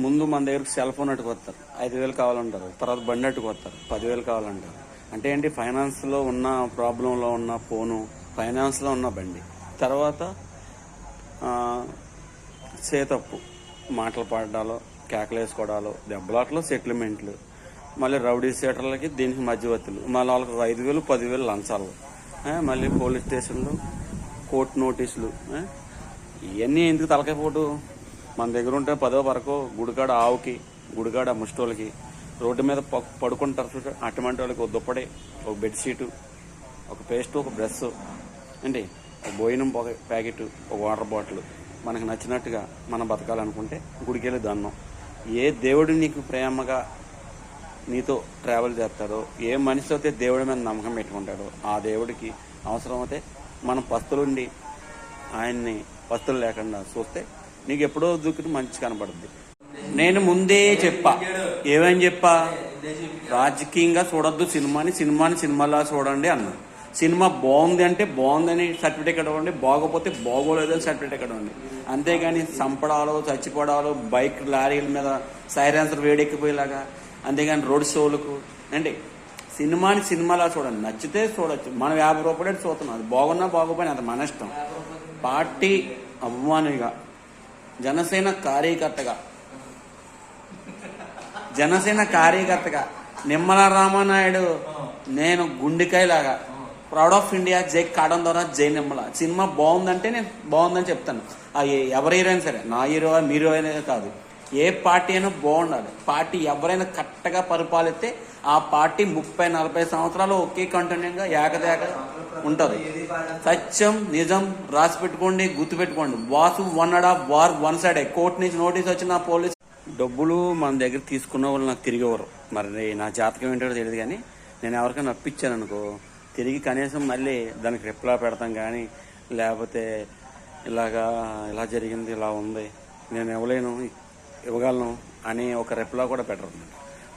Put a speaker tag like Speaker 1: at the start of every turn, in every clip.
Speaker 1: ముందు మన దగ్గరకు సెల్ ఫోన్ అట్టుకొస్తారు, 5,000 కావాలంటారు. తర్వాత బండి అట్టుకొస్తారు, 10,000 కావాలంటారు. అంటే ఏంటి, ఫైనాన్స్లో ఉన్న ప్రాబ్లంలో ఉన్న ఫోను, ఫైనాన్స్లో ఉన్న బండి. తర్వాత చేతప్పు, మాటలు పాడాలో, కేకలు వేసుకోవడాలు, దెబ్బలాట్లు, సెటిల్మెంట్లు, మళ్ళీ రౌడీ సీటర్లకి దీనికి మధ్యవర్తులు, మళ్ళీ వాళ్ళకి 5,000 10,000 లంచాలు, మళ్ళీ పోలీస్ స్టేషన్లు, కోర్టు నోటీసులు. ఇవన్నీ ఎందుకు తలకాయ పోటు? మన దగ్గర ఉంటే 10వ వరకు గుడికాడ ఆవుకి, గుడికాడ ముష్టోళ్ళకి, రోడ్డు మీద పడుకుంటారు చూడ అటువంటి వాళ్ళకి ఒక దుప్పటి, ఒక బెడ్షీటు, ఒక పేస్ట్, ఒక బ్రష్ అండి, ఒక భోజనం ప్యాకెట్, ఒక వాటర్ బాటిల్. మనకు నచ్చినట్టుగా మనం బతకాలనుకుంటే గుడికెళ్ళి దండం. ఏ దేవుడు నీకు ప్రేమగా నీతో ట్రావెల్ చేస్తాడో, ఏ మనిషి అయితే దేవుడి మీద నమ్మకం పెట్టుకుంటాడో, ఆ దేవుడికి అవసరమైతే మనం పస్తులుండి ఆయన్ని పస్తులు లేకుండా చూస్తే నీకు ఎప్పుడో దూకితే మంచి కనపడుద్ది. నేను ముందే ఏమని చెప్పా, రాజకీయంగా చూడొద్దు సినిమాని సినిమాలా చూడండి అన్నా. సినిమా బాగుంది అంటే బాగుందని సర్టిఫికేట్ ఇవ్వండి, బాగోపోతే బాగోలేదని సర్టిఫికేట్ ఇవ్వండి. అంతేగాని చంపడాలు, చచ్చిపోవడాలు, బైక్ లారీల మీద సైలెన్సర్ వేడెక్కిపోయేలాగా, అంతేగాని రోడ్ షోలకు అండి. సినిమాని సినిమాలా చూడండి, నచ్చితే చూడొచ్చు. మనం 50 రూపాయలు చూస్తున్నాం, అది బాగున్నా బాగోపోయినా అది మన ఇష్టం. పార్టీ అభిమానిగా, జనసేన కార్యకర్తగా నిమ్మల రామానాయుడు నేను గుండెకాయలాగా ప్రౌడ్ ఆఫ్ ఇండియా, జై కాడం ద్వారా జై నిమ్మల. సినిమా బాగుందంటే నేను బాగుందని చెప్తాను. ఎవరి హీరో అయినా సరే, నా హీరో మీరు అయినా కాదు, ఏ పార్టీ అయినా బాగుండాలి. పార్టీ ఎవరైనా కరెక్ట్గా పరిపాలిస్తే ఆ పార్టీ 30-40 సంవత్సరాలు ఒకే కంటిన్యూగా ఏకదేక ఉంటుంది. సత్యం నిజం రాసి పెట్టుకోండి, గుర్తు పెట్టుకోండి. వాసు వార్ వన్ సైడే. కోర్టు నుంచి నోటీస్ వచ్చిన పోలీస్ డబ్బులు మన దగ్గర తీసుకున్న వాళ్ళు నాకు తిరిగి ఇవ్వరు. మరి నా జాతకం ఏంటో తెలియదు, కానీ నేను ఎవరికైనా అప్పించాను అనుకో, తిరిగి కనీసం మళ్ళీ దానికి రిప్లై పెడతాం. కానీ లేకపోతే ఇలా జరిగింది, ఇలా ఉంది, నేను ఇవ్వగలను అని ఒక రిప్లై కూడా పెట్టరు.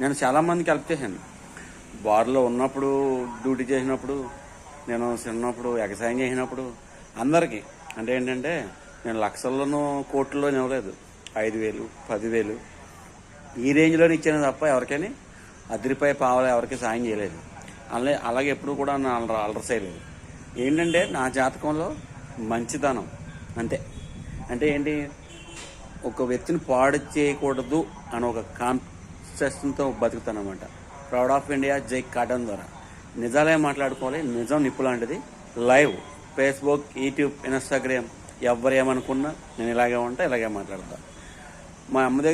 Speaker 1: నేను చాలామందికి హెల్ప్ చేశాను. బార్లో ఉన్నప్పుడు, డ్యూటీ చేసినప్పుడు, నేను చిన్నప్పుడు ఎగసాయం చేసినప్పుడు అందరికీ. అంటే ఏంటంటే నేను లక్షల్లోనూ కోట్లలోనూ ఇవ్వలేదు, 5,000 10,000 ఈ రేంజ్లోనే ఇచ్చాను తప్ప ఎవరికైనా అదిరిపై పావలు ఎవరికి సాయం చేయలేదు. అలాగే ఎప్పుడు కూడా నా అలర చేయలేదు. ఏంటంటే నా జాతకంలో మంచితనం అంతే. అంటే ఏంటి, ఒక వ్యక్తిని పాడు చేయకూడదు అని ఒక కాన్సెప్ట్తో బతుకుతాను అనమాట. ప్రౌడ్ ఆఫ్ ఇండియా, జై కాటన్ ద్వారా నిజాలే మాట్లాడుకోవాలి. నిజం నిప్పు లాంటిది. లైవ్ ఫేస్బుక్, యూట్యూబ్, ఇన్స్టాగ్రామ్ ఎవరు ఏమనుకున్నా నేను ఇలాగే ఉంటా, ఇలాగే మాట్లాడతా. మా అమ్మ దగ్గర